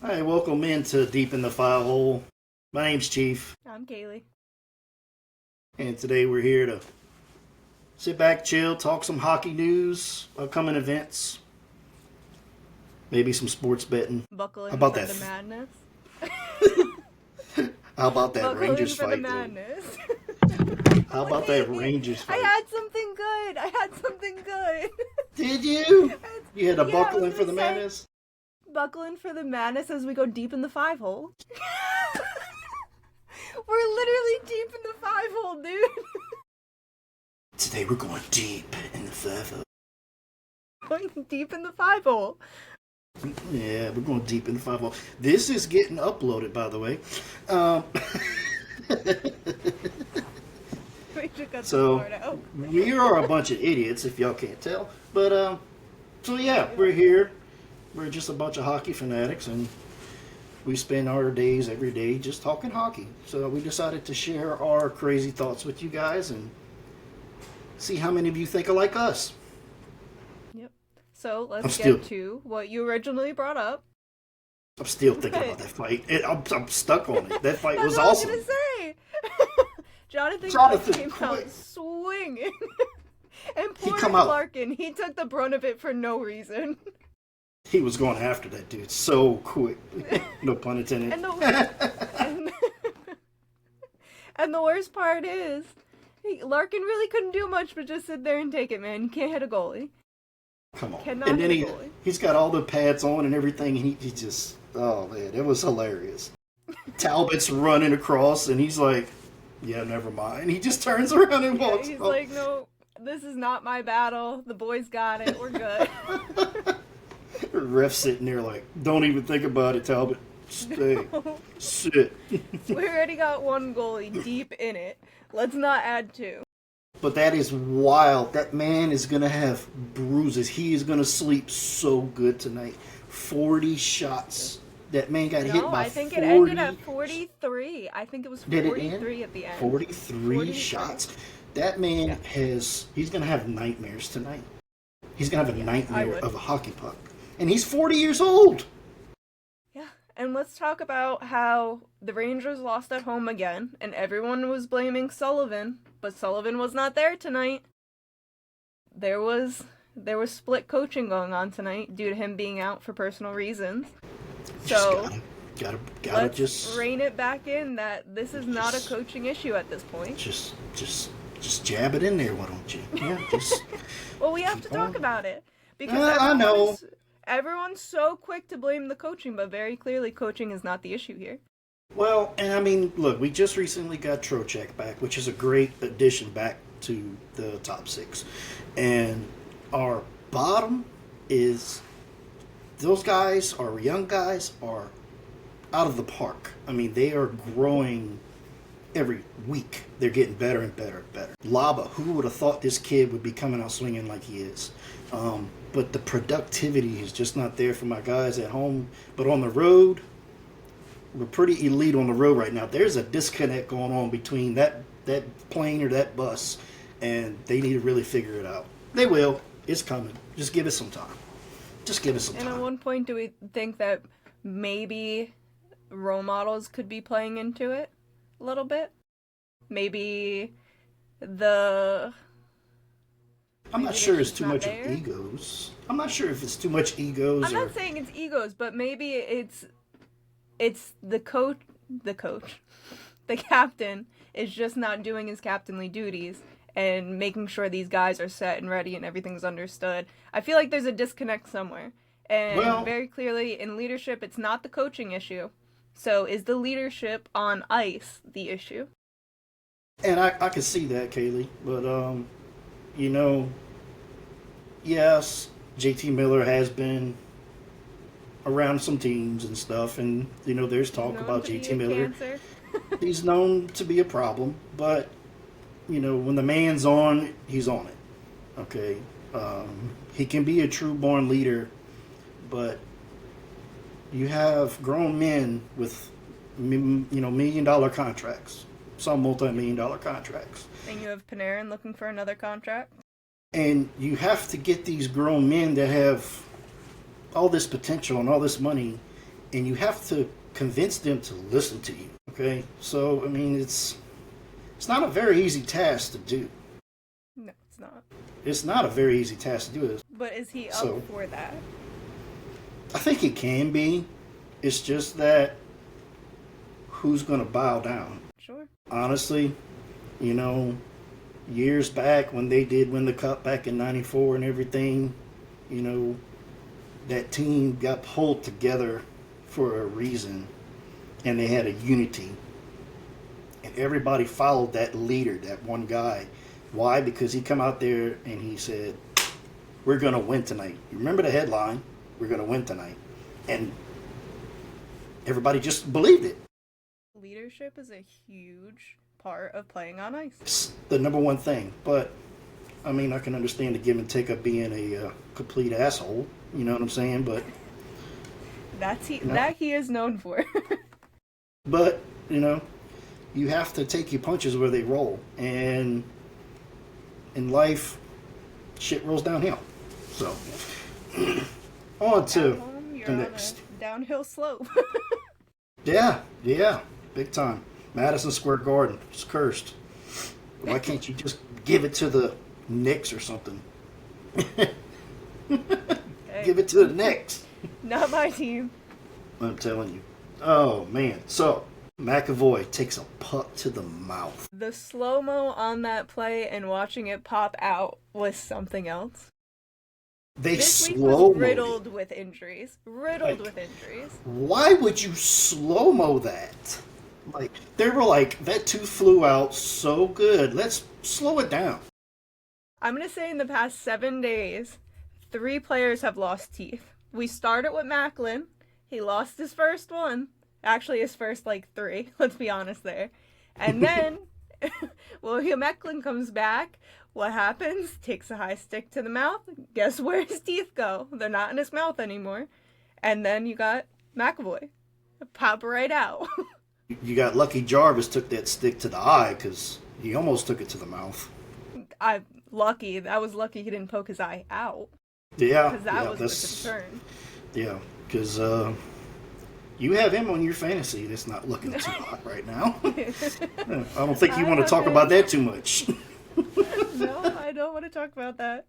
Hi, welcome into Deep in the File Hole. My name's Chief, I'm Kaylee. and today we're here to sit back, chill, talk some hockey news, upcoming events, maybe some sports betting. Buckle How in about for that? the madness. How about that Buckle Rangers in for the fight, though? madness. How about that Rangers I fight? had something good. I had something good. Did you? You had to Yeah, I buckle was in for gonna the say, madness? Buckle in for the madness as we go deep in the five hole. We're literally deep in the five hole, dude. Today we're going deep in the five hole. Going deep in the five hole. Yeah, we're going deep in the five hole. This is getting uploaded, by the way. Um, We should cut So- this part out. we are a bunch of idiots, if y'all can't tell. But so yeah, we're here. We're just a bunch of hockey fanatics, and we spend our days every day just talking hockey. So we decided to share our crazy thoughts with you guys and see how many of you think like us. Yep. So let's I'm get still- to what you originally brought up. I'm still thinking about that fight. I'm stuck on it. That fight That's was what awesome. I was gonna say. Jonathan came out quit. swinging. And poor come out- Larkin, he took the brunt of it for no reason. He was going after that dude so quick. No pun intended. And and, and the worst part is, Larkin really couldn't do much but just sit there and take it, man. You can't hit a goalie. Come on. Cannot And then hit a goalie. he's got all the pads on and everything. And he just, oh man, it was hilarious. Talbot's running across and he's like, yeah, never mind. He just turns around and Yeah, walks he's off. like, no, this is not my battle. The boys got it. We're good. Ref sitting there like, don't even think about it, Talbot. Stay. Sit. We already got one goalie deep in it. Let's not add two. But that is wild. That man is going to have bruises. He is going to sleep so good tonight. 40 shots. That man got hit No, by I think 40. it ended at 43. I think it was Did it 43 end? at the end. 43 shots. That man he's going to have nightmares tonight. He's going to have a I nightmare would. of a hockey puck. And he's 40 years old. Yeah, and let's talk about how the Rangers lost at home again, and everyone was blaming Sullivan, but Sullivan was not there tonight. There was split coaching going on tonight due to him being out for personal reasons. So gotta let's just rein it back in that this is not a coaching issue at this point. just jab it in there, why don't you? Yeah, just Well, we have to talk on. about it because I know. everyone's so quick to blame the coaching, but very clearly coaching is not the issue here. Well, and I mean, look, we just recently got Trocheck back, which is a great addition back to the top six. And our bottom is those guys, our young guys, are out of the park. I mean, they are growing every week. They're getting better and better and better. Laba, who would have thought this kid would be coming out swinging like he is? But the productivity is just not there for my guys at home. But on the road, we're pretty elite on the road right now. There's a disconnect going on between that plane or that bus, and they need to really figure it out. They will. It's coming. Just give it some time. Just give it some And at time. one point, do we think that maybe role models could be playing into it a little bit? Maybe the... I'm not maybe sure they're it's just too not much there? of egos. I'm not sure if it's too much egos I'm or... not saying it's egos, but maybe it's the coach, the captain is just not doing his captainly duties and making sure these guys are set and ready and everything's understood. I feel like there's a disconnect somewhere. And Well- very clearly in leadership, it's not the coaching issue. So is the leadership on ice the issue? And I can see that, Kaylee. But, you know, yes, JT Miller has been around some teams and stuff. And, you know, there's talk Known about to be JT a Miller. cancer. He's known to be a problem. But, you know, when the man's on, he's on it. Okay? He can be a true born leader. But you have grown men with, $1 million contracts. Some multi-million-dollar contracts. And you have Panarin looking for another contract. And you have to get these grown men that have all this potential and all this money and you have to convince them to listen to you. Okay, so I mean, it's not a very easy task to do. No, it's not. It's not a very easy task to do. But is he up So- for that? I think it can be. It's just that who's going to bow down? Sure. Honestly, you know, years back when they did win the cup back in '94 and everything, you know, that team got pulled together for a reason, and they had a unity, and everybody followed that leader, that one guy. Why? Because he come out there and he said, "We're going to win tonight." You remember the headline? "We're going to win tonight," and everybody just believed it. Leadership is a huge part of playing on ice. It's the number one thing. But I mean, I can understand the give and take of being a complete asshole. You know what I'm saying? But No. That he is known for. But, you know, you have to take your punches where they roll. And in life, shit rolls downhill. So, on At to home, you're the on next. a downhill slope. Yeah, big time. Madison Square Garden. It's cursed. Why can't you just give it to the Knicks or something? Hey, Give it to the Knicks. not my team. I'm telling you. Oh, man. So, McAvoy takes a puck to the mouth. The slow-mo on that play and watching it pop out was something else. They This week slow was mo. riddled with injuries. Like- with injuries. Why would you slow mo that? Like, they were like, that tooth flew out so good. Let's slow it down. I'm going to say in the past 7 days, 3 players have lost teeth. We started with Macklin. He lost his first one. Actually, his first, 3. Let's be honest there. And then, William Eklund comes back. What happens? Takes a high stick to the mouth. Guess where his teeth go? They're not in his mouth anymore. And then you got McAvoy. Pop right out. You got Lucky Jarvis took that stick to the eye because he almost took it to the mouth. I was lucky he didn't poke his eye out. Yeah. Because that yeah, was that's, the concern. Yeah, because you have him on your fantasy that's not looking too hot right now. I don't think you want to talk about that too much. No, I don't want to talk about that.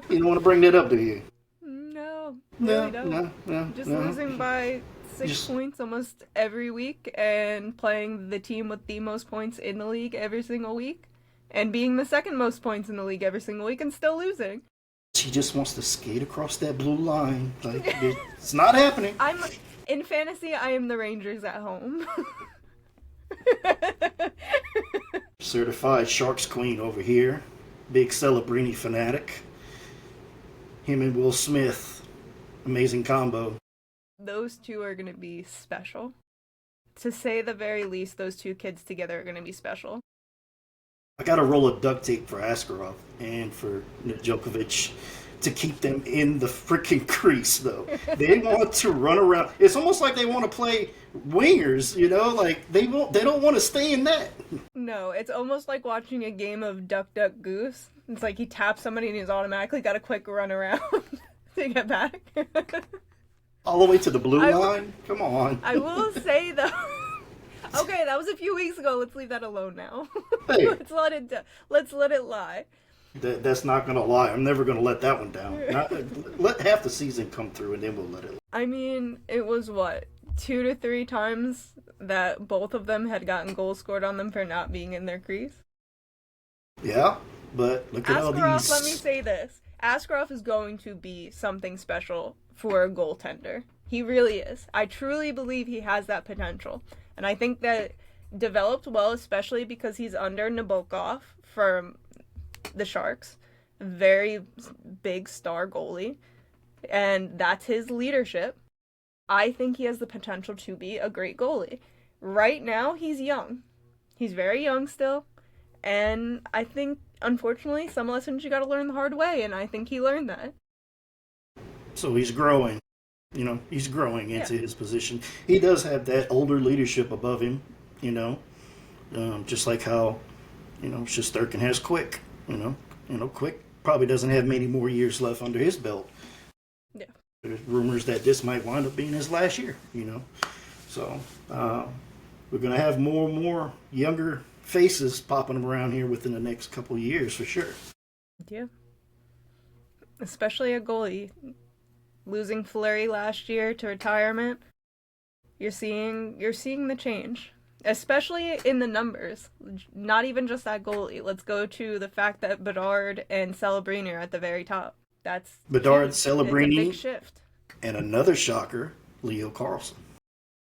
You don't want to bring that up, do you? No, No, really don't. no. Just no. losing by 6 Just- points almost every week and playing the team with the most points in the league every single week and being the second most points in the league every single week and still losing. She just wants to skate across that blue line. Like, it's not happening. In fantasy, I am the Rangers at home. Certified Sharks Queen over here. Big Celebrini fanatic. Him and Will Smith. Amazing combo. Those two are going to be special. To say the very least, those two kids together are going to be special. I got a roll of duct tape for Askarov and for Djokovic to keep them in the freaking crease, though. They want to run around. It's almost like they want to play wingers, you know? Like, they don't want to stay in net. No, it's almost like watching a game of Duck Duck Goose. It's like he taps somebody and he's automatically got a quick run around to get back. All the way to the blue I will- line? Come on. I will say though. Okay, that was a few weeks ago. Let's leave that alone now. Hey. Let's let it lie. That's not going to lie. I'm never going to let that one down. Let half the season come through, and then we'll let it. I mean, it was what 2 to 3 times that both of them had gotten goals scored on them for not being in their crease. Yeah, but look at all Askarov, these. let me say this. Askarov is going to be something special for a goaltender. He really is. I truly believe he has that potential. And I think that developed well, especially because he's under Nabokov from the Sharks. Very big star goalie. And that's his leadership. I think he has the potential to be a great goalie. Right now, he's young. He's very young still. And I think, unfortunately, some lessons you gotta learn the hard way, and I think he learned that. So he's growing. You know, he's growing into his position. He does have that older leadership above him, you know. Just like how, Shesterkin has Quick, Quick probably doesn't have many more years left under his belt. Yeah. There's rumors that this might wind up being his last year, you know. So we're going to have more and more younger faces popping around here within the next couple of years for sure. Yeah. Especially a goalie. Losing Fleury last year to retirement, you're seeing the change. Especially in the numbers. Not even just that goalie. Let's go to the fact that Bedard and Celebrini are at the very top. That's Bedard, huge. It's a Celebrini, big shift. and another shocker, Leo Carlson.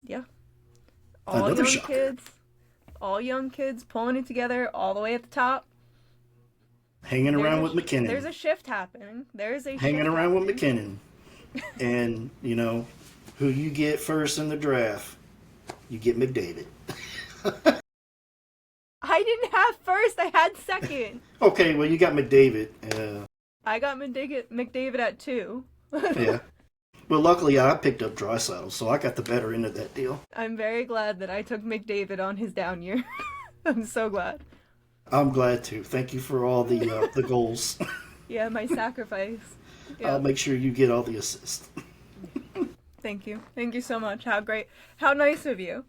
Yeah. Another shocker. All young kids pulling it together all the way at the top. Hanging around with McKinnon. There's a shift happening. Hanging around with McKinnon. And, you know, who you get first in the draft, you get McDavid. I didn't have first. I had second. Okay, well, you got McDavid. I got McDavid at 2. Yeah. Well, luckily I picked up Draisaitl, so I got the better end of that deal. I'm very glad that I took McDavid on his down year. I'm so glad. I'm glad too. Thank you for all the goals. Yeah, my sacrifice. Yeah. I'll make sure you get all the assists. Thank you. Thank you so much. How great. How nice of you.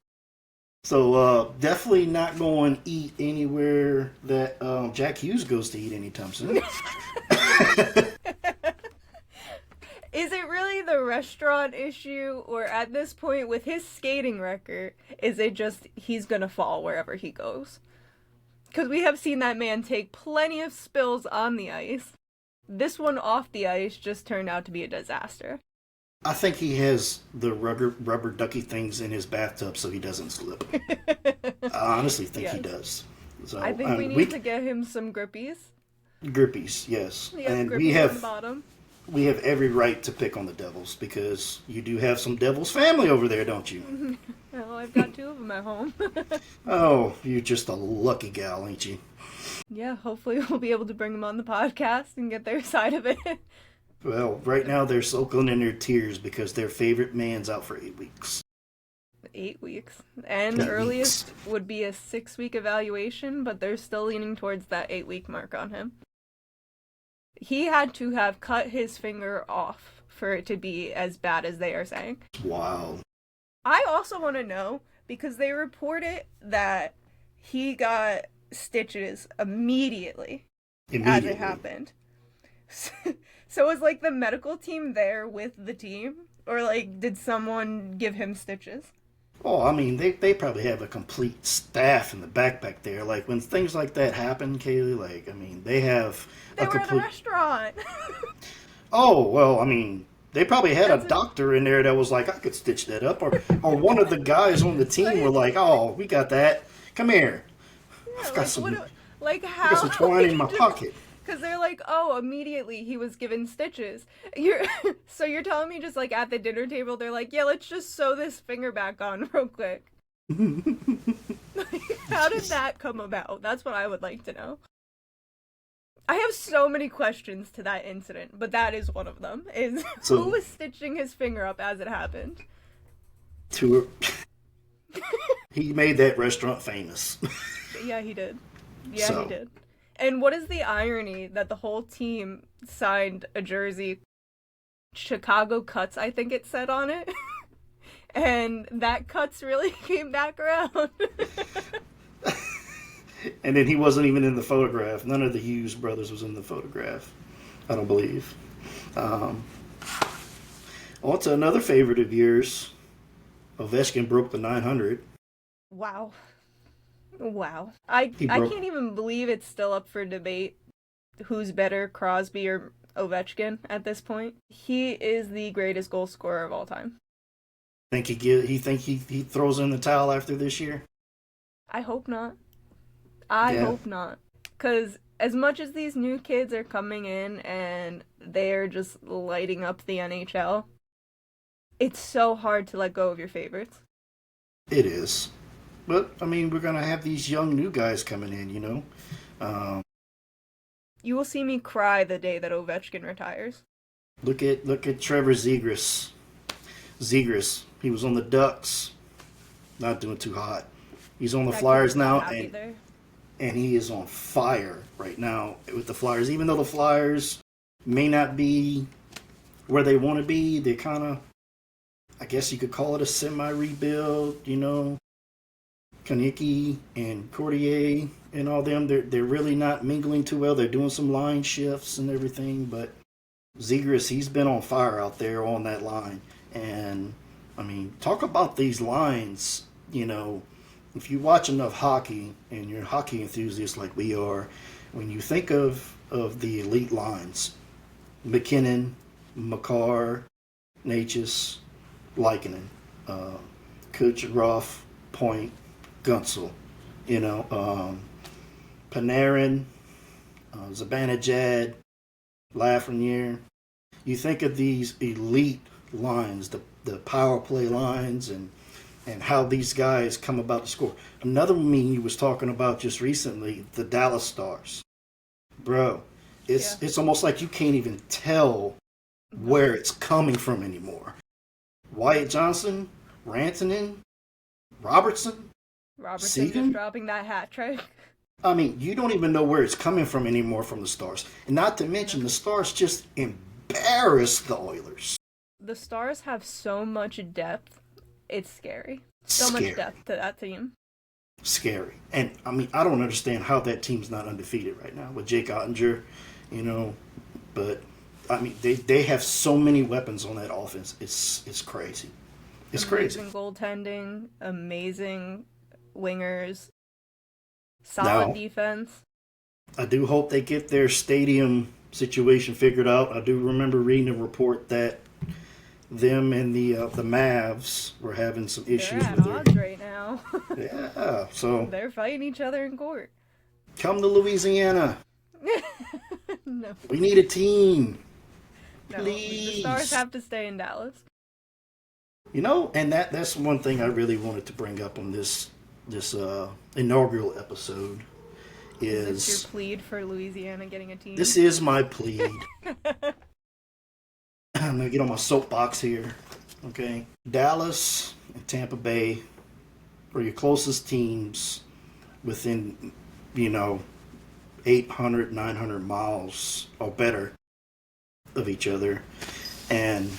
So definitely not going to eat anywhere that Jack Hughes goes to eat anytime soon. Is it really the restaurant issue, or at this point with his skating record, is it just he's gonna fall wherever he goes? Because we have seen that man take plenty of spills on the ice. This one off the ice just turned out to be a disaster. I think he has the rubber ducky things in his bathtub so he doesn't slip. I honestly think he does. So, I think we need to get him some grippies. Grippies, yes. And we have on the bottom. We have every right to pick on the Devils because you do have some Devils family over there, don't you? Well, I've got 2 of them at home. Oh, you're just a lucky gal, ain't you? Yeah, hopefully we'll be able to bring them on the podcast and get their side of it. Well, right now they're soaking in their tears because their favorite man's out for 8 weeks. 8 weeks. And the earliest would be a 6-week evaluation, but they're still leaning towards that 8-week mark on him. He had to have cut his finger off for it to be as bad as they are saying. Wow. I also want to know, because they reported that he got stitches immediately. As it happened. So was like the medical team there with the team? Or like did someone give him stitches? Oh, I mean, they probably have a complete staff in the back there. Like, when things like that happen, Kaylee, like, I mean, they have They were at the restaurant. Oh, well, I mean, they probably had a doctor in there that was like, I could stitch that up. Or one of the guys on the team were like, oh, we got that. Come here. Yeah, I've got some twine in my pocket. Because they're like, oh, immediately he was given stitches. So you're telling me just like at the dinner table, they're like, yeah, let's just sew this finger back on real quick. How did that come about? That's what I would like to know. I have so many questions to that incident, but that is one of them. Who was stitching his finger up as it happened? He made that restaurant famous. Yeah, he did. Yeah, he did. And what is the irony that the whole team signed a jersey, Chicago Cuts, I think it said on it, and that Cuts really came back around. And then he wasn't even in the photograph. None of the Hughes brothers was in the photograph, I don't believe. On to another favorite of yours. Ovechkin broke the 900. Wow. I can't even believe it's still up for debate who's better, Crosby or Ovechkin at this point. He is the greatest goal scorer of all time. Think he throws in the towel after this year? I hope not. I hope not. Because as much as these new kids are coming in and they're just lighting up the NHL, it's so hard to let go of your favorites. It is. But, I mean, we're going to have these young new guys coming in, you know? You will see me cry the day that Ovechkin retires. Look at Trevor Zegras. He was on the Ducks. Not doing too hot. He's on the Flyers now, and he is on fire right now with the Flyers. Even though the Flyers may not be where they want to be. They're kind of, I guess you could call it a semi-rebuild. Kaneki and Cordier and all them, they're really not mingling too well. They're doing some line shifts and everything, but Zegras, he's been on fire out there on that line. And I mean, talk about these lines. If you watch enough hockey and you're a hockey enthusiast like we are, when you think of the elite lines, McKinnon, Makar, Natchez, Likinen, Kucherov, Point, Gunsel, Panarin, Zibanejad, Lafreniere. You think of these elite lines, the power play lines, and how these guys come about to score. Another one you was talking about just recently, the Dallas Stars. Bro, it's almost like you can't even tell where it's coming from anymore. Wyatt Johnson, Rantanen, Robertson Robertson just dropping that hat trick. I mean, you don't even know where it's coming from anymore from the Stars. And not to mention, the Stars just embarrassed the Oilers. The Stars have so much depth. It's scary. So much depth to that team. Scary. And, I mean, I don't understand how that team's not undefeated right now with Jake Ottinger, But, I mean, they have so many weapons on that offense. It's crazy. It's crazy. Amazing goaltending, amazing wingers, solid defense. I do hope they get their stadium situation figured out. I do remember reading a report that them and the Mavs were having some issues. They're at odds right now. Yeah, so they're fighting each other in court. Come to Louisiana. No. We need a team. No, Please. the Stars have to stay in Dallas. And that's one thing I really wanted to bring up on this inaugural episode is this your plead for Louisiana getting a team? This is my plead. I'm going to get on my soapbox here. Okay. Dallas and Tampa Bay are your closest teams within, 800, 900 miles or better of each other. And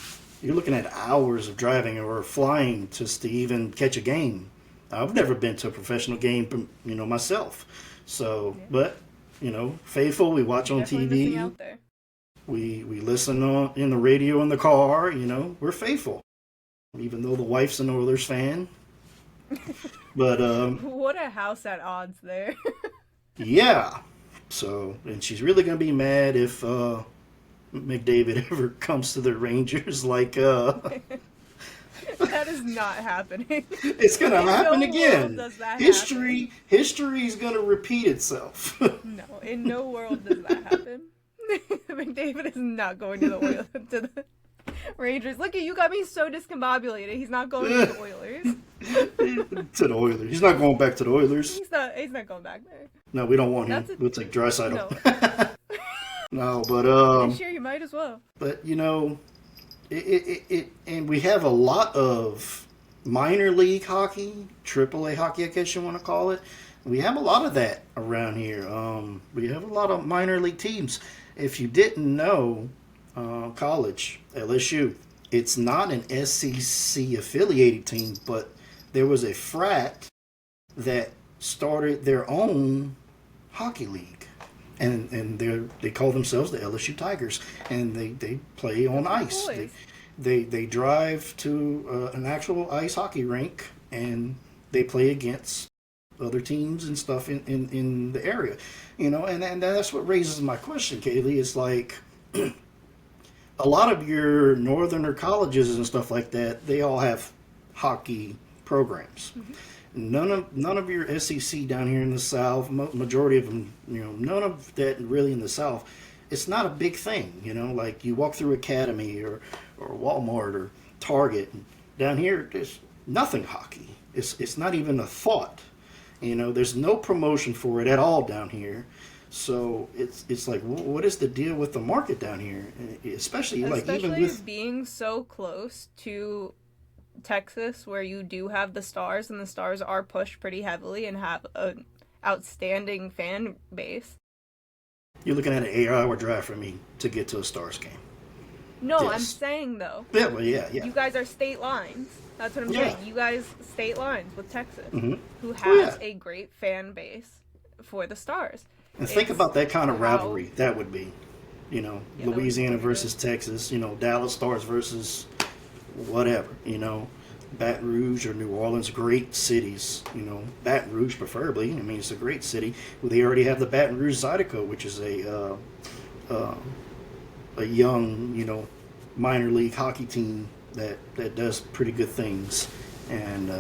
you're looking at hours of driving or flying just to even catch a game. I've never been to a professional game, myself. So, but, faithful, we watch on TV. Out there. We listen in the radio in the car, we're faithful. Even though the wife's an Oilers fan. But what a house at odds there. Yeah. So, and she's really going to be mad if McDavid ever comes to the Rangers That is not happening. It's going to happen again. History is going to repeat itself. No, in no world does that happen. McDavid is not going to the Rangers. Look at you, got me so discombobulated. He's not going to the Oilers. To the Oilers. He's not going back to the Oilers. He's not going back there. No, we don't want him. We'll take Draisaitl. No. No, but this year you might as well. But it and we have a lot of minor league hockey, AAA hockey, I guess you want to call it. We have a lot of that around here. We have a lot of minor league teams. If you didn't know, college, LSU, it's not an SEC affiliated team, but there was a frat that started their own hockey league. And they call themselves the LSU Tigers, and they play on ice. They drive to an actual ice hockey rink, and they play against other teams and stuff in the area, and that's what raises my question, Kaylee. It's like a lot of your northerner colleges and stuff like that, they all have hockey programs. Mm-hmm. None of your SEC down here in the South, majority of them, none of that really in the South. It's not a big thing, like you walk through Academy or Walmart or Target. Down here, there's nothing hockey. It's not even a thought. There's no promotion for it at all down here. So it's like, what is the deal with the market down here? Especially even with being so close to Texas, where you do have the Stars, and the Stars are pushed pretty heavily and have an outstanding fan base. You're looking at an 8-hour drive for me to get to a Stars game. No, I'm Yes. saying though, Yeah, well, yeah, yeah. you guys are state lines. That's what I'm Yeah. saying. You guys state lines with Texas, Mhm. who Oh, yeah. has a great fan base for the Stars. And think It's about that kind of how- rivalry that would be. Yeah, that would be Louisiana pretty versus Texas, Dallas Stars versus whatever. Baton Rouge or New Orleans, great cities, Baton Rouge preferably. I mean, it's a great city. They already have the Baton Rouge Zydeco, which is a young, minor league hockey team that does pretty good things. And,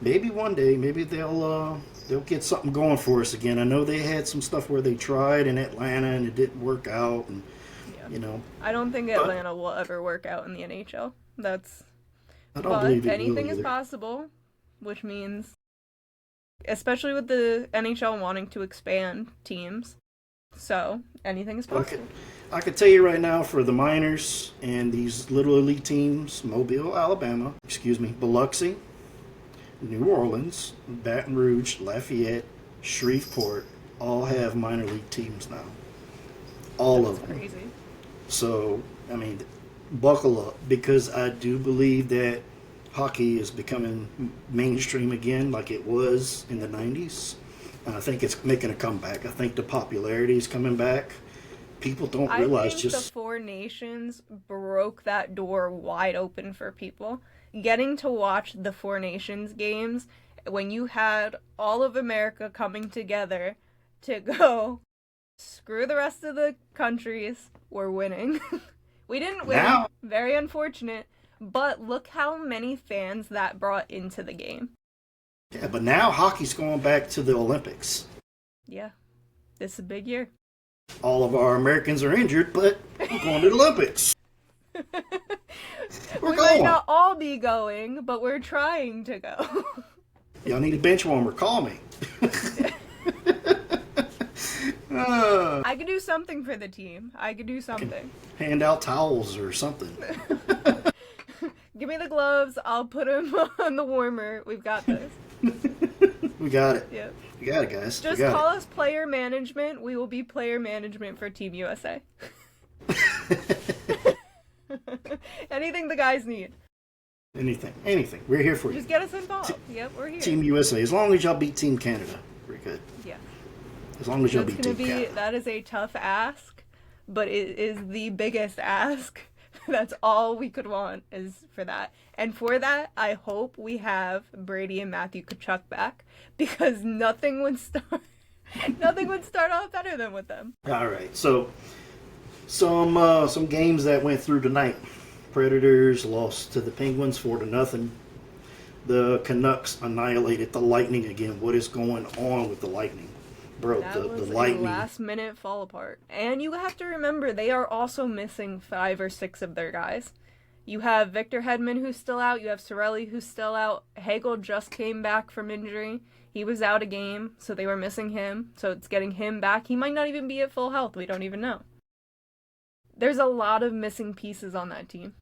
maybe one day, maybe they'll get something going for us again. I know they had some stuff where they tried in Atlanta and it didn't work out, and Yeah. I don't think Atlanta will ever work out in the NHL. I don't But believe it anything will is either. possible, which means, especially with the NHL wanting to expand teams, so anything is possible. I could tell you right now, for the minors and these little elite teams, Mobile, Alabama, Biloxi, New Orleans, Baton Rouge, Lafayette, Shreveport, all have minor league teams now. All That's of them. crazy. So, I mean, buckle up, because I do believe that hockey is becoming mainstream again like it was in the 90s. And I think it's making a comeback. I think the popularity is coming back. People don't I realize think just. the Four Nations broke that door wide open for people. Getting to watch the Four Nations games when you had all of America coming together to go, screw the rest of the countries, we're winning. We didn't win, Now- very unfortunate, but look how many fans that brought into the game. Yeah, but now hockey's going back to the Olympics. Yeah, this is a big year. All of our Americans are injured, but we're going to the Olympics. We're We might going. not all be going, but we're trying to go. Y'all need a bench warmer. Call me. I could do something for the team. I could do something. Hand out towels or something. Give me the gloves. I'll put them on the warmer. We've got this. We got it. Yep. We got it, guys. Just we got call us player management. We will be player management for Team USA. Anything the guys need. Anything. We're here for you. Just get us involved. Yep, we're here. Team USA. As long as y'all beat Team Canada, we're good. Yeah. As long as y'all That's beat gonna Team be Canada. that is a tough ask, but it is the biggest ask. That's all we could want is for that. And for that, I hope we have Brady and Matthew Tkachuk back, because nothing would start off better than with them. All right. So some games that went through tonight. Predators lost to the Penguins 4-0. The Canucks annihilated the Lightning again. What is going on with the Lightning? Bro, That the was a Lightning. last minute fall apart. And you have to remember, they are also missing 5 or 6 of their guys. You have Victor Hedman, who's still out. You have Sorelli, who's still out. Hagel just came back from injury. He was out a game, so they were missing him. So it's getting him back. He might not even be at full health. We don't even know. There's a lot of missing pieces on that team.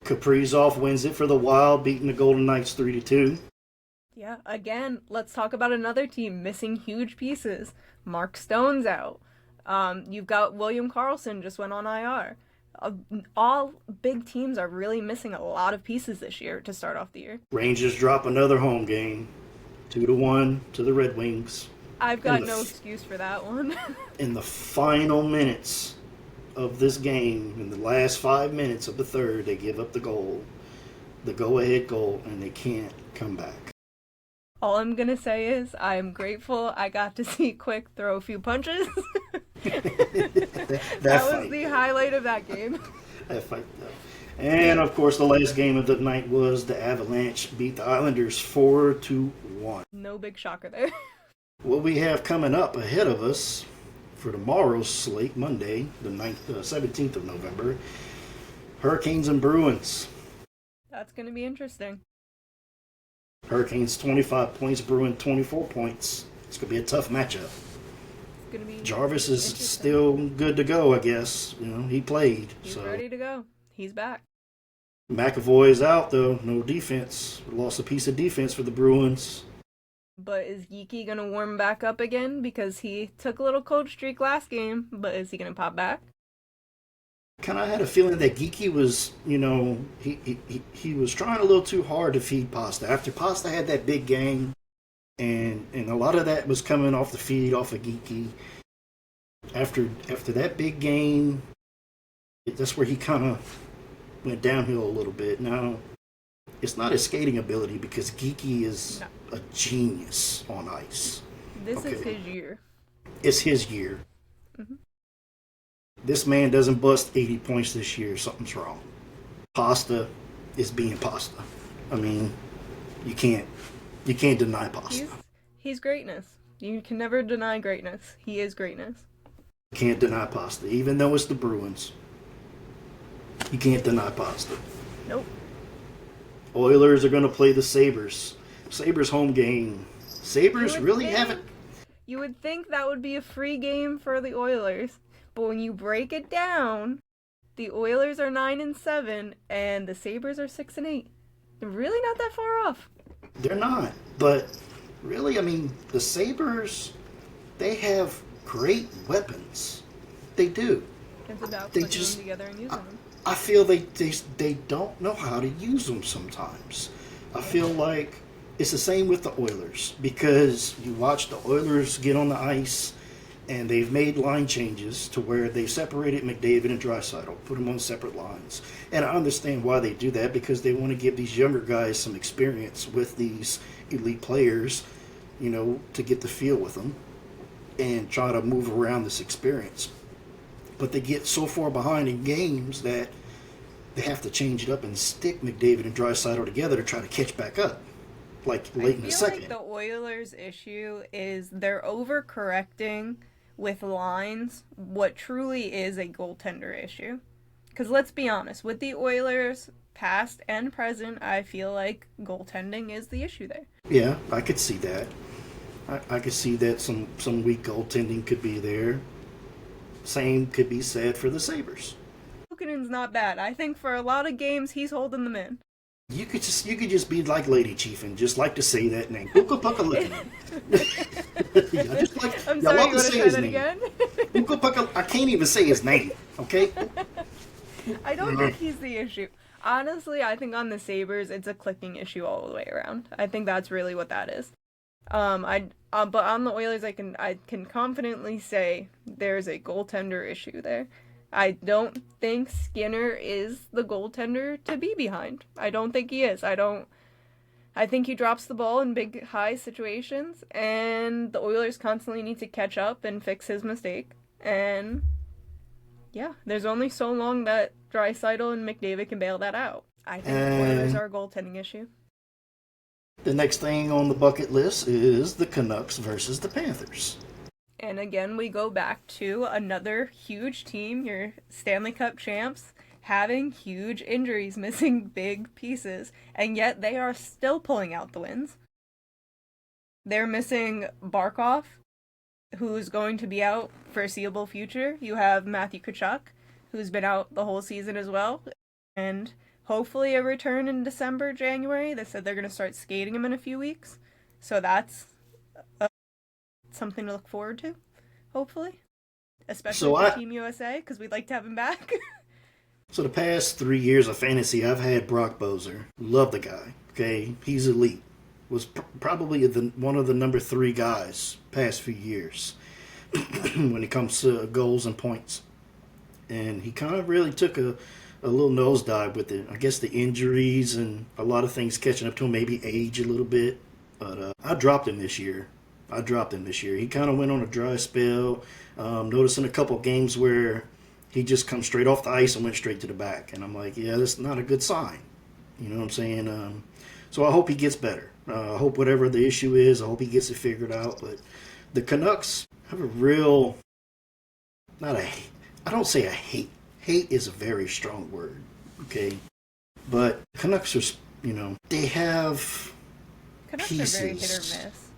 Kaprizov wins it for the Wild, beating the Golden Knights 3-2. Yeah, again, let's talk about another team missing huge pieces. Mark Stone's out. You've got William Karlsson just went on IR. All big teams are really missing a lot of pieces this year to start off the year. Rangers drop another home game, 2-1 to the Red Wings. I've got In the no f- excuse for that one. In the final minutes of this game, in the last 5 minutes of the third, they give up the go-ahead goal, and they can't come back. All I'm gonna say is I'm grateful I got to see Quick throw a few punches. that That was fight. the highlight of that game. That fight, though. And of course, the last game of the night was the Avalanche beat the Islanders 4-1. No big shocker there. What we have coming up ahead of us for tomorrow's slate, Monday, the 17th of November, Hurricanes and Bruins. That's gonna be interesting. Hurricanes 25 points, Bruins 24 points. It's going to be a tough matchup. It's gonna be Jarvis is interesting. still good to go, I guess. He played. He's so ready to go. He's back. McAvoy is out, though. No defense. Lost a piece of defense for the Bruins. But is Geeky gonna warm back up again? Because he took a little cold streak last game, but is he gonna pop back? kind of had a feeling that Geeky was, he was trying a little too hard to feed Pasta. After Pasta had that big game, and a lot of that was coming off the feed off of Geeky. After that big game, that's where he kind of went downhill a little bit. Now, it's not his skating ability because Geeky is a genius on ice. This is his year. It's his year. Mm-hmm. This man doesn't bust 80 points this year. Something's wrong. Pasta is being Pasta. I mean, you can't deny Pasta. He's greatness. You can never deny greatness. He is greatness. You can't deny Pasta, even though it's the Bruins. You can't deny Pasta. Nope. Oilers are going to play the Sabres. Sabres home game. Sabres really haven't. You would think that would be a free game for the Oilers, but when you break it down, the Oilers are 9-7 and the Sabres are 6-8. They're really not that far off. They're not, but really, I mean, the Sabres, they have great weapons. They do. It's about putting them together and using them. I feel they don't know how to use them sometimes. I feel like it's the same with the Oilers because you watch the Oilers get on the ice and they've made line changes to where they've separated McDavid and Draisaitl, put them on separate lines. And I understand why they do that because they want to give these younger guys some experience with these elite players, to get the feel with them and try to move around this experience. But they get so far behind in games that they have to change it up and stick McDavid and Draisaitl together to try to catch back up, like late in the second. I feel like the Oilers' issue is they're overcorrecting with lines what truly is a goaltender issue. Because let's be honest, with the Oilers, past and present, I feel like goaltending is the issue there. Yeah, I could see that. I could see that some weak goaltending could be there. Same could be said for the Sabres. Luukkonen's not bad. I think for a lot of games, he's holding them in. You could just be like Lady Chief and just like to say that name. Ukko-Pekka-Luukkonen. I'm sorry, you want to try that again? Ukko-Pekka, I can't even say his name, okay? I don't think he's the issue. Honestly, I think on the Sabres, it's a clicking issue all the way around. I think that's really what that is. But on the Oilers, I can confidently say there's a goaltender issue there. I don't think Skinner is the goaltender to be behind. I don't think he is. I think he drops the ball in big, high situations, and the Oilers constantly need to catch up and fix his mistake. And yeah, there's only so long that Draisaitl and McDavid can bail that out. I think the Oilers are a goaltending issue. The next thing on the bucket list is the Canucks versus the Panthers. And again, we go back to another huge team, your Stanley Cup champs, having huge injuries, missing big pieces, and yet they are still pulling out the wins. They're missing Barkov, who's going to be out foreseeable future. You have Matthew Tkachuk, who's been out the whole season as well, and hopefully a return in December, January. They said they're going to start skating him in a few weeks, so that's something to look forward to, hopefully. Especially for Team USA, because we'd like to have him back. So the past 3 years of fantasy, I've had Brock Boeser. Love the guy, okay? He's elite. Was probably one of the number 3 guys past few years when it comes to goals and points. And he kind of really took a little nosedive with it. I guess the injuries and a lot of things catching up to him, maybe age a little bit. But I dropped him this year. He kind of went on a dry spell. Noticing a couple games where he just come straight off the ice and went straight to the back. And I'm like, yeah, that's not a good sign. You know what I'm saying? So I hope he gets better. I hope whatever the issue is, I hope he gets it figured out. But the Canucks have a real, I don't say a hate. Hate is a very strong word, okay? But Canucks are, they have Canucks pieces. Are very hit or miss.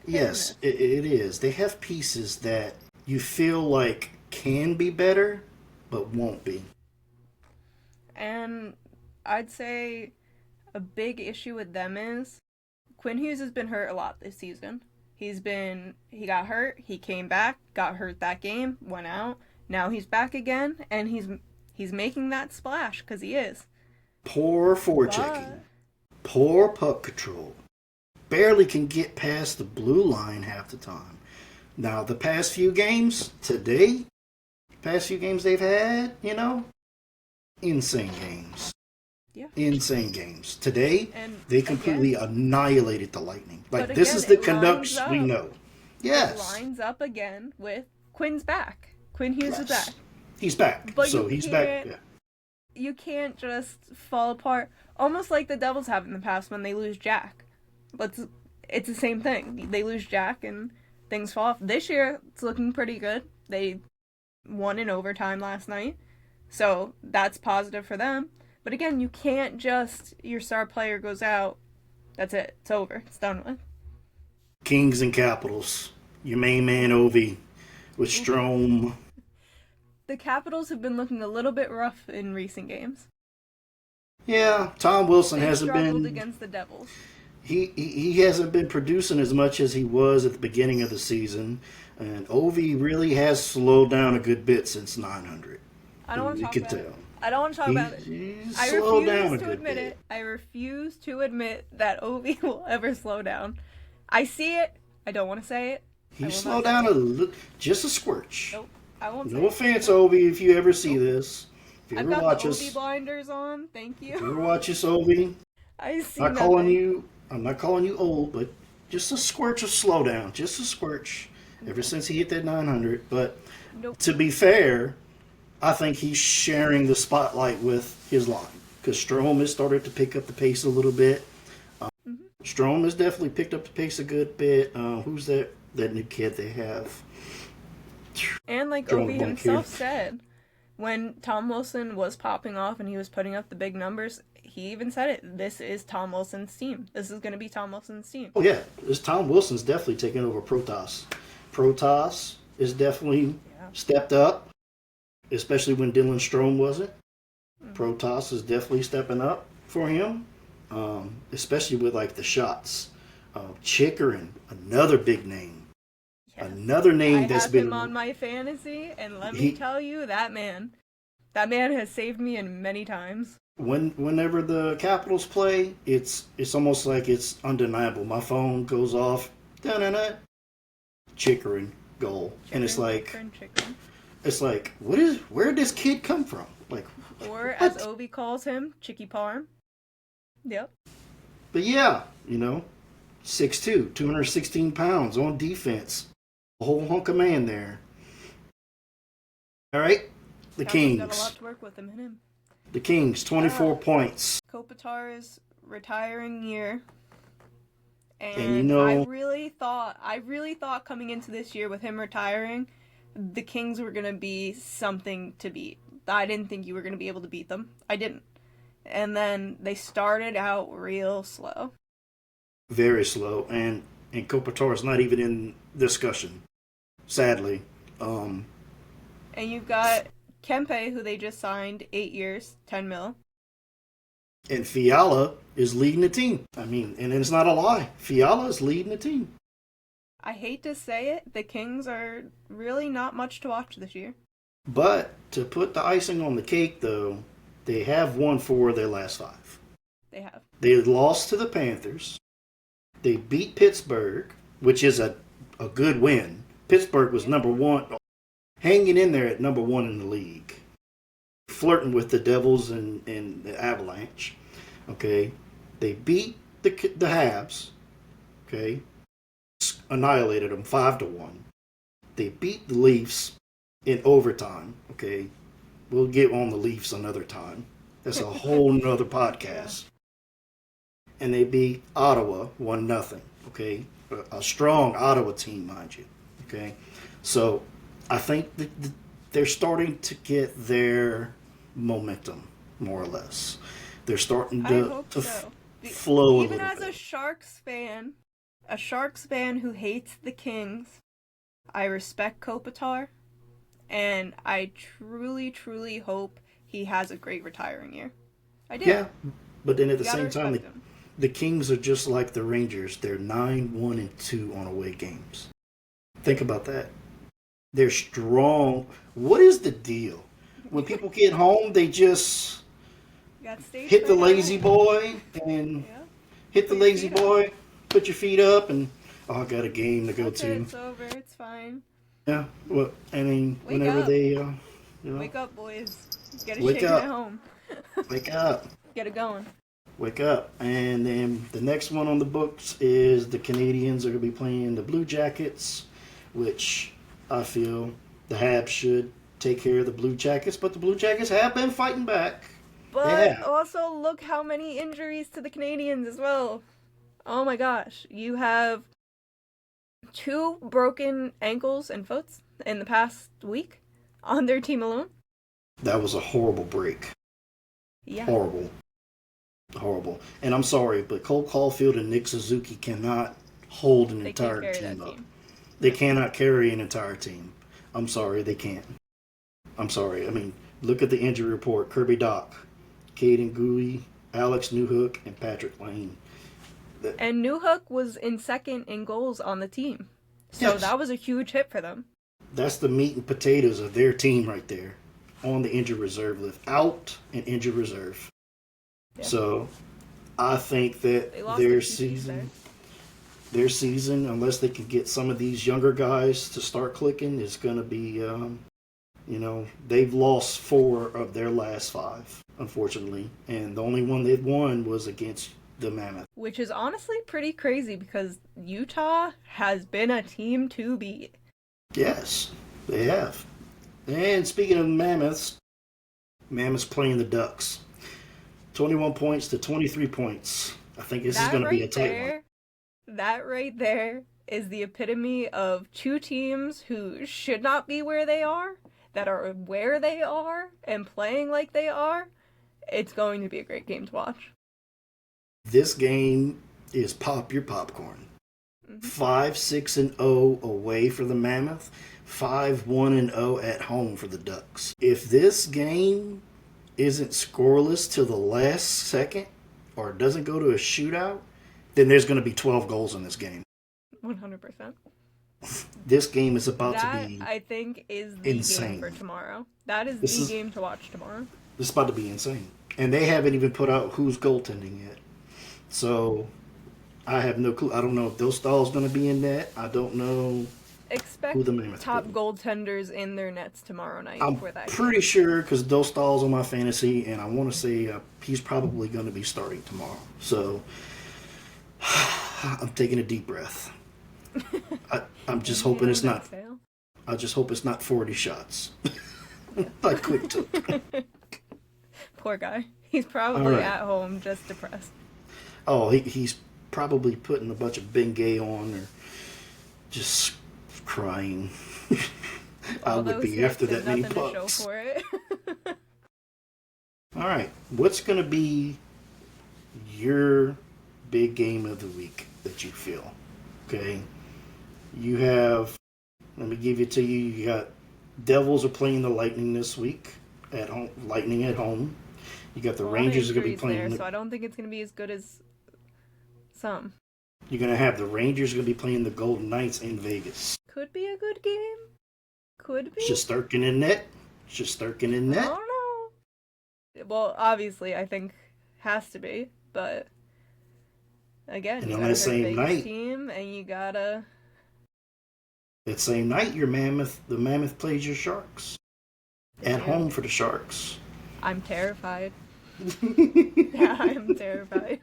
Yes, it is. They have pieces that you feel like can be better, but won't be. And I'd say a big issue with them is Quinn Hughes has been hurt a lot this season. He got hurt, he came back, got hurt that game, went out. Now he's back again, and he's He's making that splash because he is. Poor forechecking. But Poor puck control. Barely can get past the blue line half the time. Now, the past few games, they've had, insane games. yeah. Insane games. Today, And they completely again, annihilated the Lightning. Like, but this again, is the it Canucks lines we up. know. It Yes. lines up again with Quinn's back. Quinn Hughes is back. He's back. But so you he's back. can't- Yeah. You can't just fall apart, almost like the Devils have in the past when they lose Jack. But it's the same thing. They lose Jack and things fall off. This year, it's looking pretty good. They won in overtime last night, so that's positive for them. But again, you can't just, your star player goes out, that's it, it's over, it's done with. Kings and Capitals. Your main man, Ovi, with Strome. The Capitals have been looking a little bit rough in recent games. Yeah, Tom Wilson They hasn't struggled been. against the Devils. He hasn't been producing as much as he was at the beginning of the season, and Ovi really has slowed down a good bit since 900. I don't want to You talk can about it. tell. I don't want to talk about it. He's I slowed down a refuse to good admit bit. it. I refuse to admit that Ovi will ever slow down. I see it. I don't want to say it. I will He not slowed say down it. just a squirch. Nope. I won't say No it. offense, Ovi, if you ever see this. If you I've ever got watch the us, Ovi blinders on. Thank if you you. ever watch us, Ovi, I see I'm not calling you old, but just a squirch of slowdown, just a squirch. Ever since he hit that 900, but Nope. to be fair, I think he's sharing the spotlight with his line because Strome has started to pick up the pace a little bit. Strome has definitely picked up the pace a good bit. Who's that new kid they have? And like Drawing Ovi a blank himself here. said, when Tom Wilson was popping off and he was putting up the big numbers, he even said it. This is Tom Wilson's team. This is going to be Tom Wilson's team. Oh yeah, this Tom Wilson's definitely taking over Protas. Protas is definitely stepped up, especially when Dylan Strome wasn't. Protas is definitely stepping up for him, especially with like the shots. Chikrin, another big name. Yeah. Another name I that's have been him on my fantasy, and let me He- tell you, that man has saved me in many times. whenever the Capitals play, it's almost like it's undeniable. My phone goes off, da-na-na, Chikrin goal, and it's Chicken. like where did this kid come from? Like, Or what? as Ovi calls him, Chicky Parm. Yep. But yeah, 6'2", 216 pounds on defense, a whole hunk of man there. All right, the Capitals got a lot Kings. to work with him and him. The Kings, 24 points. Kopitar's retiring year. And I really thought coming into this year with him retiring, the Kings were going to be something to beat. I didn't think you were going to be able to beat them. I didn't. And then they started out real slow. Very slow, and Kopitar is not even in discussion, sadly. And you've got Kempe, who they just signed 8 years, 10 mil. And Fiala is leading the team. I mean, and it's not a lie. Fiala is leading the team. I hate to say it, the Kings are really not much to watch this year. But to put the icing on the cake, though, they have won 4 of their last 5. They have. They lost to the Panthers. They beat Pittsburgh, which is a good win. Pittsburgh was number 1, hanging in there at number 1 in the league, flirting with the Devils and the Avalanche. Okay, they beat the Habs. Okay, annihilated them 5-1. They beat the Leafs in overtime. Okay, we'll get on the Leafs another time. That's a whole nother podcast. And they beat Ottawa 1-0. Okay, a strong Ottawa team, mind you. Okay, so I think they're starting to get their momentum, more or less. They're starting I to hope so. flow a Even little as bit. a Sharks fan who hates the Kings, I respect Kopitar, and I truly, truly hope he has a great retiring year. I do. Yeah, but then at the You gotta same time, respect him. the Kings are just like the Rangers. They're 9-1-2 on away games. Think about that. They're strong. What is the deal when people get home, they just Got stage hit the fright lazy at boy and Yeah. hit the Put your lazy feet up. boy, put your feet up, and I got a game to go That's it. to. It's over. It's fine. Yeah, well, I mean, Wake whenever up. they, Wake up, boys. Get it Wake shaken up. at home. wake up, Get it going. wake up. And then the next one on the books is the Canadians are going to be playing the Blue Jackets, which I feel the Habs should take care of the Blue Jackets, but the Blue Jackets have been fighting back. But Yeah. also, look how many injuries to the Canadians as well. Oh my gosh. You have 2 broken ankles and foots in the past week on their team alone. That was a horrible break. Yeah. Horrible. Horrible. And I'm sorry, but Cole Caulfield and Nick Suzuki cannot hold an They can't entire carry team that up. team. They cannot carry an entire team. I'm sorry, they can't. I'm sorry. I mean, look at the injury report. Kirby Doc, Caden Gooey, Alex Newhook, and Patrick Lane. And Newhook was in second in goals on the team. So Yes. that was a huge hit for them. That's the meat and potatoes of their team right there on the injured reserve list. Out and injured reserve. Yeah. So I think that They lost their their two keys season, unless they can get some of these younger guys to start clicking, is going to be, they've lost 4 of their last 5, unfortunately. And the only one they've won was against the Mammoth. Which is honestly pretty crazy because Utah has been a team to beat. Yes, they have. And speaking of Mammoths playing the Ducks. 21 points to 23 points. I think this is going to be a tight one. That right there is the epitome of 2 teams who should not be where they are, that are where they are, and playing like they are. It's going to be a great game to watch. This game is pop your popcorn. 5-6-0 away for the Mammoth, 5-1-0 at home for the Ducks. If this game isn't scoreless till the last second or doesn't go to a shootout, then there's going to be 12 goals in this game. 100%. This game is about That, to be I think, is the insane. game for tomorrow. That is This the is- game to watch tomorrow. This is about to be insane. And they haven't even put out who's goaltending yet. So I have no clue. I don't know if Dostal's going to be in net. I don't know Expect who the Mammoth top is. goaltenders in their nets tomorrow night I'm for that pretty game. sure because Dostal's on my fantasy, and I want to say he's probably going to be starting tomorrow. So I'm taking a deep breath. I'm just hoping it's not. Exhale. I just hope it's not 40 shots. I quick took. Poor guy. He's probably All right. at home just depressed. Oh, he's probably putting a bunch of Bengay on or just crying. I All would those be hits after and that many nothing to show pucks. for it. All right, what's going to be your big game of the week that you feel? Okay, you have. Let me give it to you. You got Devils are playing the Lightning this week at home. Lightning at home. You got the A lot of Rangers are going to be injuries playing. there, so I don't think it's going to be as good as some. You're going to have the Rangers going to be playing the Golden Knights in Vegas. Could be a good game. Could be. Shesterkin in net. Shesterkin in I net. don't know. Well, obviously, I think has to be, but again, And you on got that a same Vegas night- team, and you gotta. That same night, the Mammoth plays your Sharks at Yeah. home for the Sharks. I'm terrified. Yeah, I am terrified.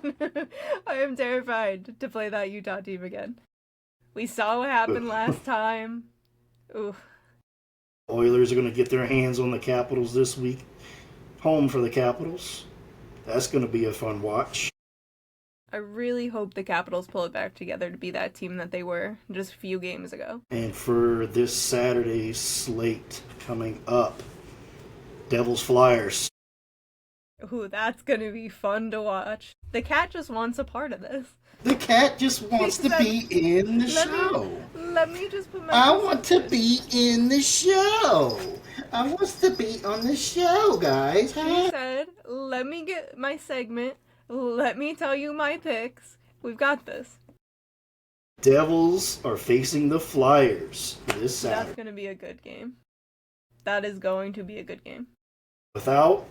I am terrified to play that Utah team again. We saw what happened last time. Ooh, Oilers are going to get their hands on the Capitals this week. Home for the Capitals. That's going to be a fun watch. I really hope the Capitals pull it back together to be that team that they were just a few games ago. And for this Saturday's slate coming up, Devils Flyers. Ooh, that's gonna be fun to watch. The cat just wants a part of this. The cat just wants to be in the show. Let me just put my. I want to be in the show. I want to be on the show, guys. He said, "Let me get my segment. Let me tell you my picks. We've got this." Devils are facing the Flyers this That's Saturday. gonna be a good game. That is going to be a good game. without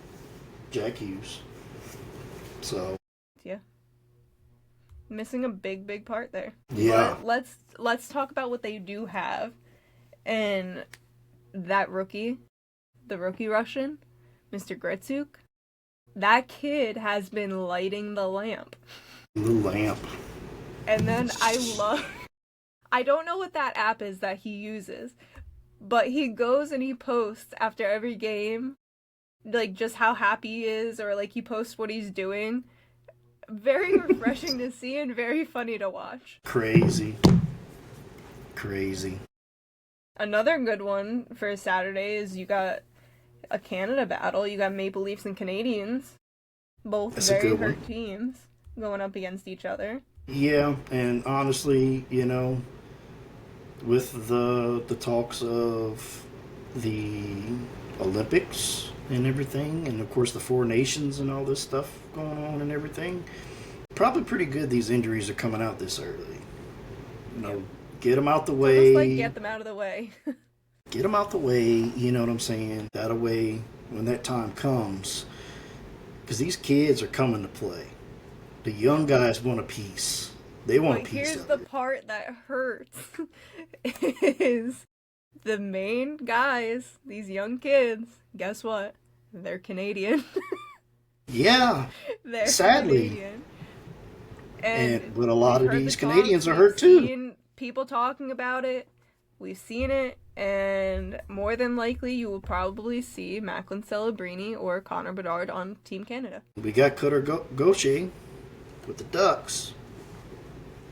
Jack Hughes. So Yeah. Missing a big part there. yeah, But let's talk about what they do have. And that rookie, the rookie Russian, Mr. Gritsuk, that kid has been lighting the lamp. the lamp. And then I don't know what that app is that he uses, but he goes and he posts after every game, like just how happy he is, or like he posts what he's doing. Very refreshing to see and very funny to watch. Crazy. Another good one for Saturday is you got a Canada battle. You got Maple Leafs and Canadians, both That's a very good hurt one. teams going up against each other. Yeah, and honestly, with the talks of the Olympics and everything, and of course the Four Nations and all this stuff going on and everything, probably pretty good these injuries are coming out this early. Get them out the It's way. almost like get them out of the way. Get them out the way, you know what I'm saying? That way, when that time comes, because these kids are coming to play. The young guys want a piece. They want But a piece here's of the it. part that hurts is the main guys, these young kids, guess what? They're Canadian. Yeah, They're sadly. Canadian. But a lot we've of heard these the Canadians talks, are hurt too. we've seen people talking about it. We've seen it, and more than likely, you will probably see Macklin Celebrini or Connor Bedard on Team Canada. We got Cutter Gauthier with the Ducks.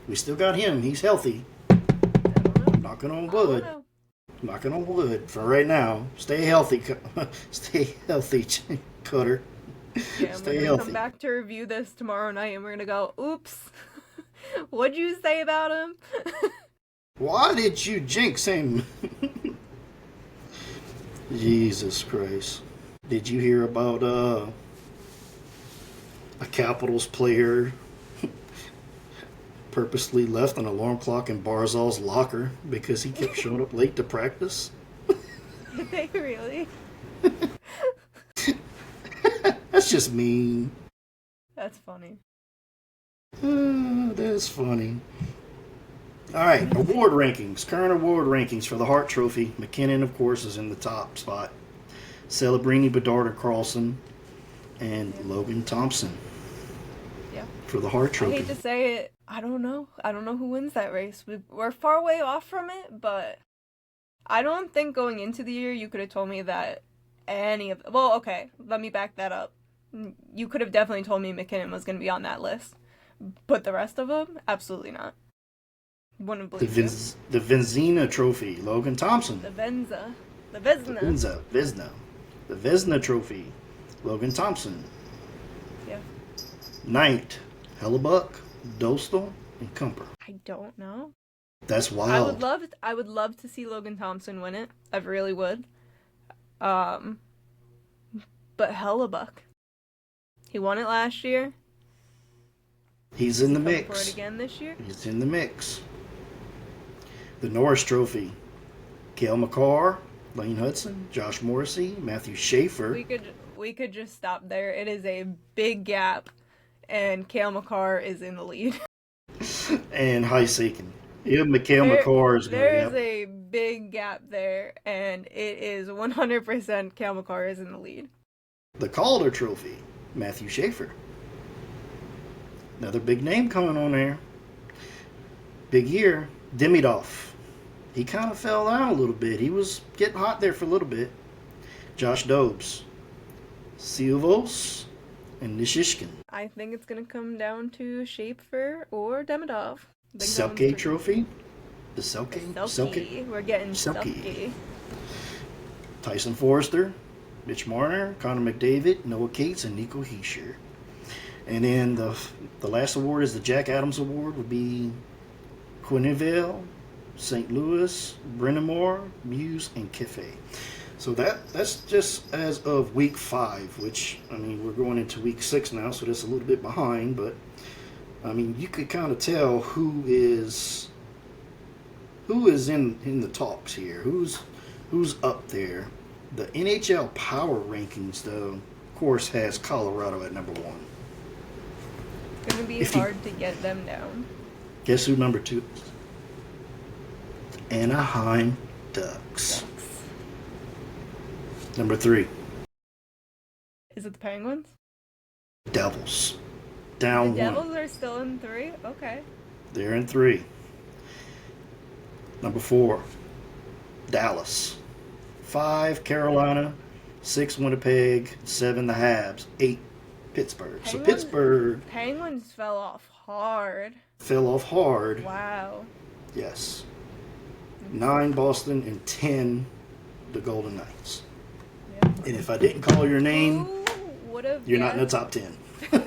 We still got him. He's healthy. I don't know. Knocking on I don't wood. know. Knocking on wood for right now. Stay healthy. Stay healthy, Cutter. Yeah, and Stay we're gonna healthy. come back to review this tomorrow night, and we're gonna go, "Oops, what'd you say about him?" Why did you jinx him? Jesus Christ. Did you hear about a Capitals player purposely left an alarm clock in Barzal's locker because he kept showing up late to practice? Did they really? That's just mean. That's funny. That's funny. All right, award rankings. Current award rankings for the Hart Trophy. McKinnon, of course, is in the top spot. Celebrini, Bedard, and Carlson, and Logan Thompson Yeah. for the Hart I Trophy. hate to say it. I don't know. I don't know who wins that race. We're far way off from it, but I don't think going into the year you could have told me that any of. Well, okay, let me back that up. You could have definitely told me McKinnon was going to be on that list, but the rest of them, absolutely not. Wouldn't The, believe you. the Venzina Trophy, Logan Thompson. The Vezina. The Vezina. Vezina. The Vezina Trophy, Logan Thompson. Yeah. Knight, Hellebuck, Dostal, and Kumper. I don't know. That's I wild. would love to see Logan Thompson win it. I really would. But Hellebuck. He won it last year. He's in the Coming for it mix. again this year. He's in the mix. The Norris Trophy, Cale Makar, Lane Hudson, Josh Morrissey, Matthew Schaefer. We could just stop there. It is a big gap, and Cale Makar is in the lead. And Heisaken. Yeah, Cale Makar is going There is to a big gap there, and it is 100% Cale Makar is in the lead. The Calder Trophy, Matthew Schaefer. Another big name coming on there. Big year, Demidov. He kind of fell down a little bit. He was getting hot there for a little bit. Josh Dobes, Silvos, and Nishishkin. I think it's gonna come down to Schaefer or Demidov. Selke Trophy. The Selke. Selke. We're getting Selke. Selke. Tyson Forrester, Mitch Marner, Connor McDavid, Noah Cates, and Nico Hischier. And then the last award is the Jack Adams Award, would be Quenneville, St. Louis, Brennamore, Muse, and Kiffey. So that's just as of week 5, which, I mean, we're going into week 6 now, so that's a little bit behind, but, I mean, you could kind of tell who is in the talks here, who's up there. The NHL Power Rankings, though, of course, has Colorado at number 1. It's gonna be If you- hard to get them down. Guess who number 2 is? Anaheim Ducks. Number 3, Is it the Penguins? Devils. Down The 1. Devils are still in 3? Okay. They're in 3. Number 4, Dallas. 5, Carolina. 6, Winnipeg. 7, the Habs. 8, Pittsburgh. So Penguins- Pittsburgh Penguins fell off hard. fell off hard. Wow. Yes. 9, Boston, and 10, the Golden Knights. Yeah. And if I didn't call your name, Who would have you're not in the guessed? top 10. Who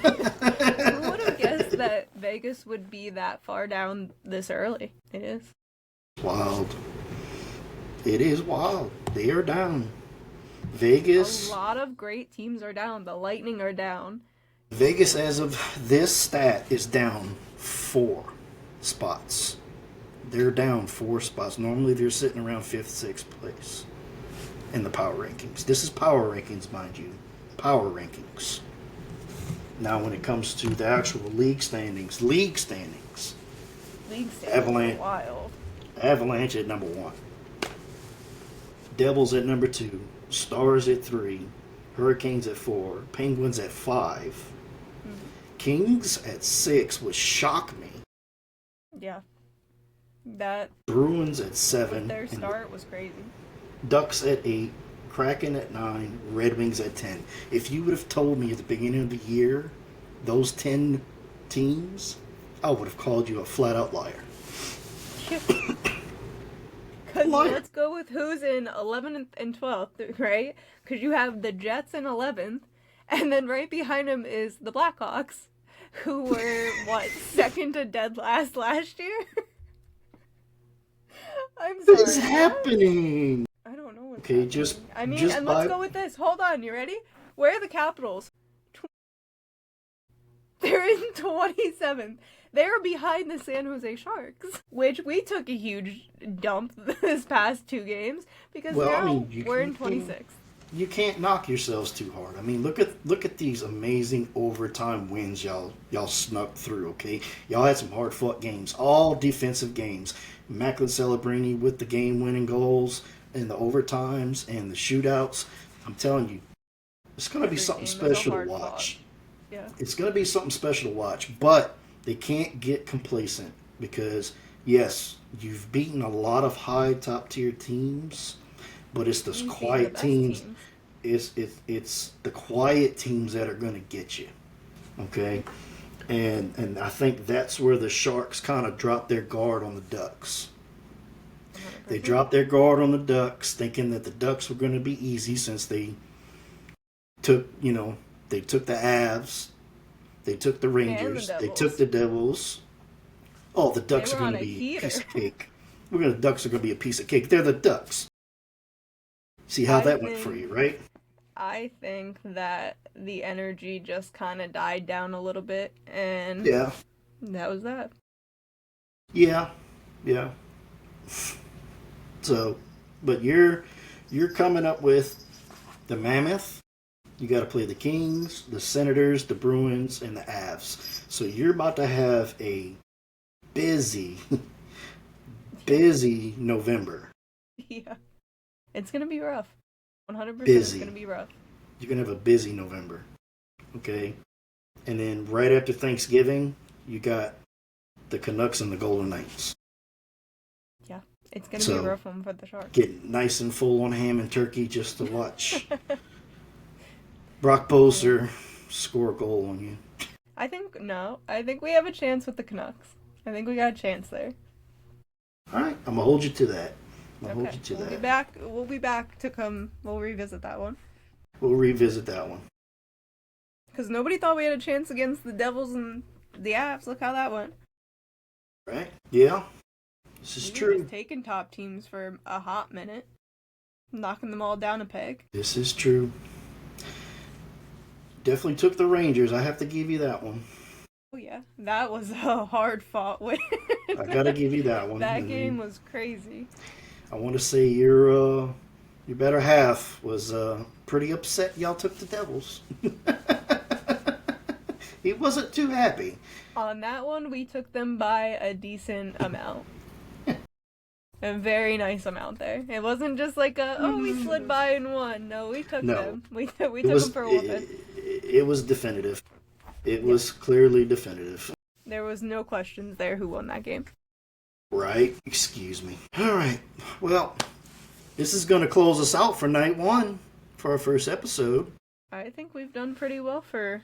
would have guessed that Vegas would be that far down this early? It is. Wild. It is wild. They are down. A Vegas. lot of great teams are down. The Lightning are down. Vegas, as of this stat, is down 4 spots. They're down 4 spots. Normally, they're sitting around 5th, 6th place in the power rankings. This is power rankings, mind you. Power rankings. Now, when it comes to the actual league standings, League standings Avalanche. are wild. Avalanche at number 1. Devils at number 2. Stars at 3. Hurricanes at 4. Penguins at 5. Kings at 6, which shocked me. Yeah. That Bruins at 7. their and start was crazy. Ducks at 8. Kraken at 9. Red Wings at 10. If you would have told me at the beginning of the year those 10 teams, I would have called you a flat out liar. Because Liar. let's go with who's in 11th and 12th, right? Because you have the Jets in 11th, and then right behind them is the Blackhawks, who were, what, second to dead last year? I'm What is sorry. happening? I don't know what's Okay, happening. just- I mean, just and let's by- go with this. Hold on, you ready? Where are the Capitals? They're in 27th. They're behind the San Jose Sharks, which we took a huge dump this past 2 games because Well, I now mean, you we're in can- 26th. You can't knock yourselves too hard. I mean, look at these amazing overtime wins y'all snuck through. Okay, y'all had some hard fought games, all defensive games. Macklin Celebrini with the game winning goals and the overtimes and the shootouts. I'm telling you, it's going to be Every something game is a special to hard watch. fought. Yeah. It's going to be something special to watch, but they can't get complacent because yes, you've beaten a lot of high top tier teams, but it's those You've beaten quiet the best teams. It's the quiet teams that are going to get you. Okay, and I think that's where the Sharks kind of dropped their guard on the Ducks. 100%. They dropped their guard on the Ducks, thinking that the Ducks were going to be easy since they took the Avs, they took the Rangers, they Devils. took the Devils. Oh, the Ducks They are were going on to a be a piece heater. of cake. The Ducks are going to be a piece of cake. They're the Ducks. See how I that went for think- you, right? I think that the energy just kind of died down a little bit, and Yeah, that was that. yeah. So, but you're coming up with the Mammoth. You got to play the Kings, the Senators, the Bruins, and the Avs. So you're about to have a busy November. Yeah. It's going to be rough. 100% Busy. it's going to be rough. You're gonna have a busy November, okay? And then right after Thanksgiving, you got the Canucks and the Golden Knights. Yeah. It's going to So- be a rough one for the Sharks. Get nice and full on ham and turkey just to watch Brock Boser score a goal on you. I think we have a chance with the Canucks. I think we got a chance there. All right, I'm gonna hold you to that. I'll hold Okay. you to We'll that. be back. We'll be back to come. We'll revisit that one. We'll revisit that one. Because nobody thought we had a chance against the Devils and the Avs. Look how that went. Right? Yeah, this is We were true. just taking top teams for a hot minute, knocking them all down a peg. This is true. Definitely took the Rangers. I have to give you that one. Oh yeah, that was a hard fought win. I gotta give you that one. That And game was crazy. I want to say your Your better half was pretty upset y'all took the Devils. He wasn't too happy. On that one, we took them by a decent amount. A very nice amount there. It wasn't just like we slid by and won. No, we took them. We took them for a whooping. It was definitive. It was clearly definitive. There was no questions there who won that game. Right? Excuse me. All right. Well, this is going to close us out for night one for our first episode. I think we've done pretty well for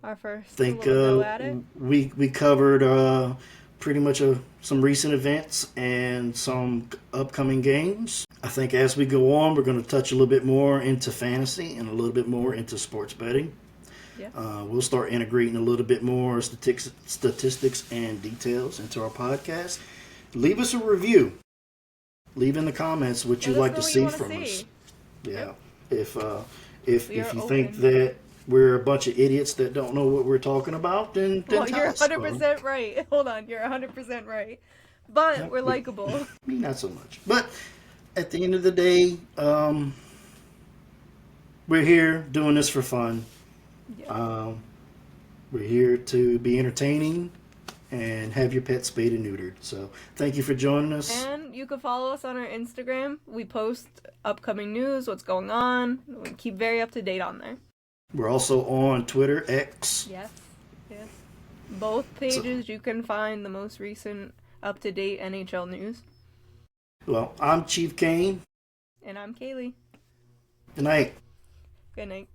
our first think little go at it. we covered pretty much some recent events and some upcoming games. I think as we go on, we're going to touch a little bit more into fantasy and a little bit more into sports betting. Yeah. We'll start integrating a little bit more statistics and details into our podcast. Leave us a review. Leave in the comments what you'd like to see from us. Yeah. Yep. If you think that we're a bunch of idiots that don't know what we're talking about, then well, tell you're us. 100% right. Hold on, you're 100% right. But we're likable. Me, not so much. But at the end of the day, we're here doing this for fun. Yeah. We're here to be entertaining and have your pet spayed and neutered. So thank you for joining us. And you can follow us on our Instagram. We post upcoming news, what's going on. We keep very up to date on there. We're also on Twitter, X. Yes. Both pages you can find the most recent up-to-date NHL news. Well, I'm Chief Kane. And I'm Kaylee. Good night. Good night.